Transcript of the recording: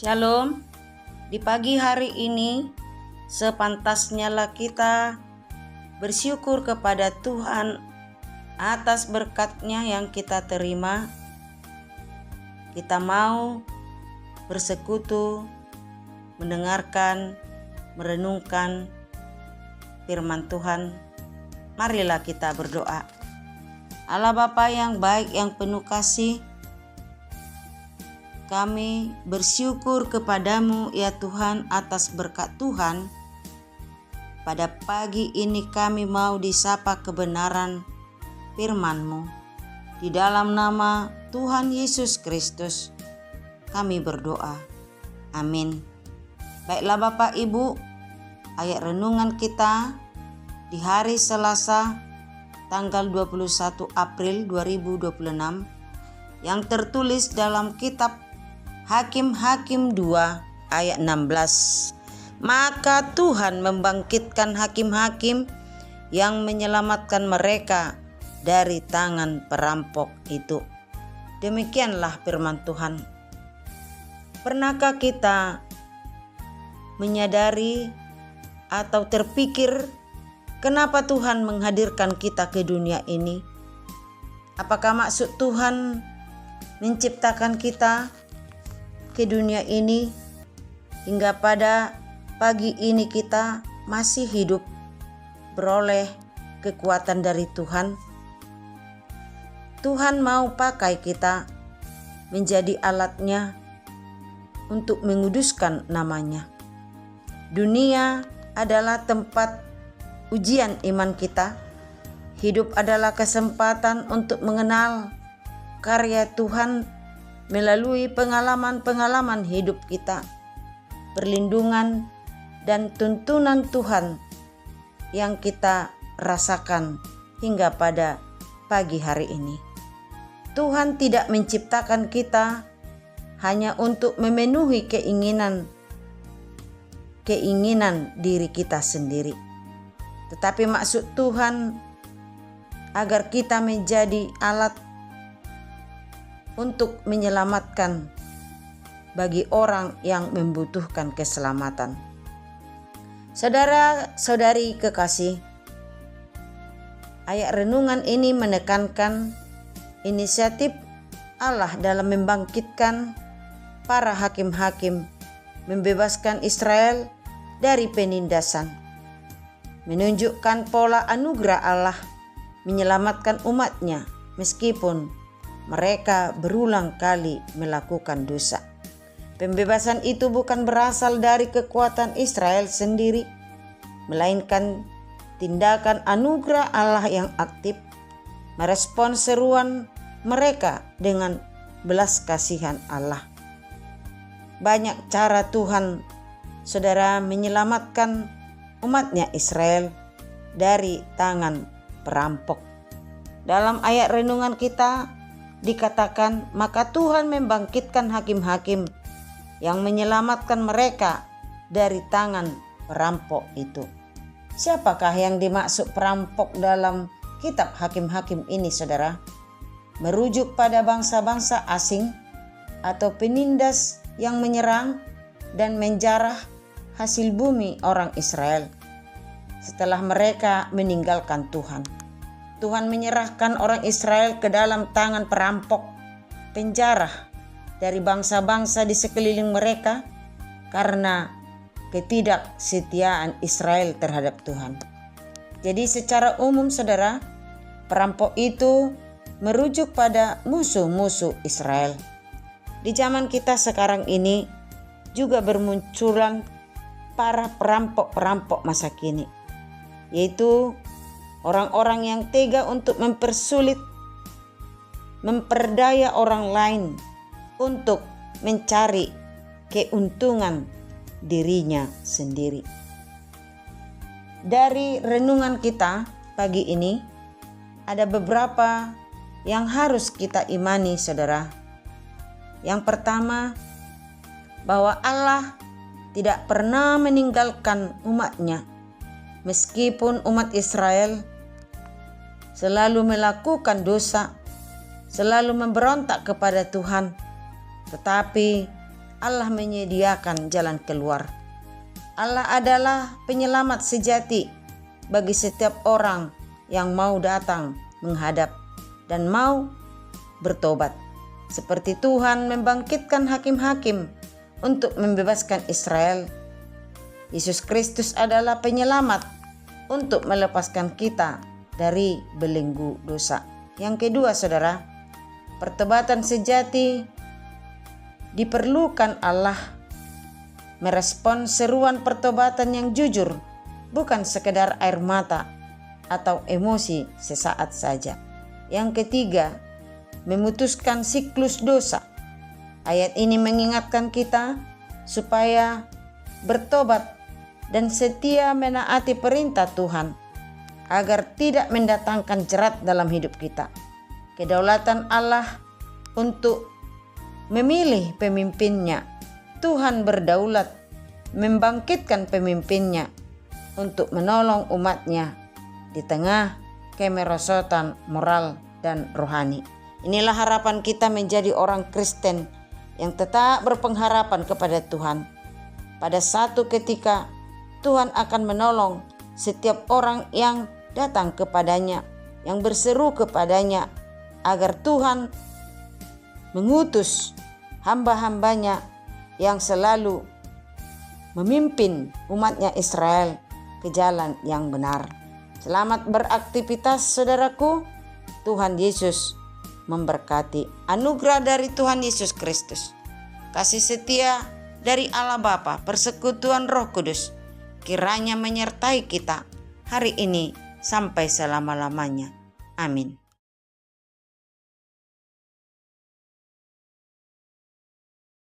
Shalom, di pagi hari ini sepantasnya lah kita bersyukur kepada Tuhan atas berkat-Nya yang kita terima. Kita mau bersekutu, mendengarkan, merenungkan firman Tuhan. Marilah kita berdoa. Allah Bapa yang baik, yang penuh kasih, kami bersyukur kepadamu ya Tuhan atas berkat Tuhan. Pada pagi ini kami mau disapa kebenaran firman-Mu. Di dalam nama Tuhan Yesus Kristus kami berdoa. Amin. Baiklah Bapak Ibu, ayat renungan kita di hari Selasa tanggal 21 April 2026 yang tertulis dalam kitab Hakim-Hakim 2 ayat 16. Maka Tuhan membangkitkan hakim-hakim yang menyelamatkan mereka dari tangan perampok itu. Demikianlah firman Tuhan. Pernahkah kita menyadari atau terpikir kenapa Tuhan menghadirkan kita ke dunia ini? Apakah maksud Tuhan menciptakan kita ke dunia ini hingga pada pagi ini kita masih hidup beroleh kekuatan dari Tuhan? Tuhan mau pakai kita menjadi alatnya untuk menguduskan namanya. Dunia adalah tempat ujian iman kita. Hidup adalah kesempatan untuk mengenal karya Tuhan melalui pengalaman-pengalaman hidup kita, perlindungan dan tuntunan Tuhan yang kita rasakan hingga pada pagi hari ini. Tuhan tidak menciptakan kita hanya untuk memenuhi keinginan diri kita sendiri, tetapi maksud Tuhan agar kita menjadi alat untuk menyelamatkan bagi orang yang membutuhkan keselamatan. Saudara-saudari kekasih, ayat renungan ini menekankan inisiatif Allah dalam membangkitkan para hakim-hakim, membebaskan Israel dari penindasan, menunjukkan pola anugerah Allah menyelamatkan umat-Nya meskipun mereka berulang kali melakukan dosa. Pembebasan itu bukan berasal dari kekuatan Israel sendiri, melainkan tindakan anugerah Allah yang aktif merespons seruan mereka dengan belas kasihan Allah. Banyak cara Tuhan, saudara, menyelamatkan umat-Nya Israel dari tangan perampok. Dalam ayat renungan kita dikatakan, maka Tuhan membangkitkan hakim-hakim yang menyelamatkan mereka dari tangan perampok itu. Siapakah yang dimaksud perampok dalam kitab Hakim-Hakim ini, saudara? Merujuk pada bangsa-bangsa asing atau penindas yang menyerang dan menjarah hasil bumi orang Israel setelah mereka meninggalkan Tuhan. Tuhan menyerahkan orang Israel ke dalam tangan perampok, penjara dari bangsa-bangsa di sekeliling mereka karena ketidaksetiaan Israel terhadap Tuhan. Jadi secara umum saudara, perampok itu merujuk pada musuh-musuh Israel. Di zaman kita sekarang ini juga bermunculan para perampok-perampok masa kini, yaitu orang-orang yang tega untuk mempersulit, memperdaya orang lain untuk mencari keuntungan dirinya sendiri. Dari renungan kita pagi ini, ada beberapa yang harus kita imani, saudara. Yang pertama, bahwa Allah tidak pernah meninggalkan umat-Nya, meskipun umat Israel selalu melakukan dosa, selalu memberontak kepada Tuhan, tetapi Allah menyediakan jalan keluar. Allah adalah penyelamat sejati bagi setiap orang yang mau datang menghadap dan mau bertobat. Seperti Tuhan membangkitkan hakim-hakim untuk membebaskan Israel, Yesus Kristus adalah penyelamat untuk melepaskan kita dari belenggu dosa. Yang kedua, saudara, pertobatan sejati diperlukan Allah merespon seruan pertobatan yang jujur, bukan sekedar air mata atau emosi sesaat saja. Yang ketiga, memutuskan siklus dosa. Ayat ini mengingatkan kita supaya bertobat dan setia menaati perintah Tuhan agar tidak mendatangkan jerat dalam hidup kita. Kedaulatan Allah untuk memilih pemimpinnya. Tuhan berdaulat membangkitkan pemimpinnya untuk menolong umatnya di tengah kemerosotan moral dan rohani. Inilah harapan kita menjadi orang Kristen yang tetap berpengharapan kepada Tuhan. Pada satu ketika Tuhan akan menolong setiap orang yang datang kepadanya, yang berseru kepadanya agar Tuhan mengutus hamba-hambanya yang selalu memimpin umatnya Israel ke jalan yang benar. Selamat beraktivitas, saudaraku. Tuhan Yesus memberkati. Anugerah dari Tuhan Yesus Kristus, kasih setia dari Allah Bapa, persekutuan Roh Kudus kiranya menyertai kita hari ini sampai selama-lamanya. Amin.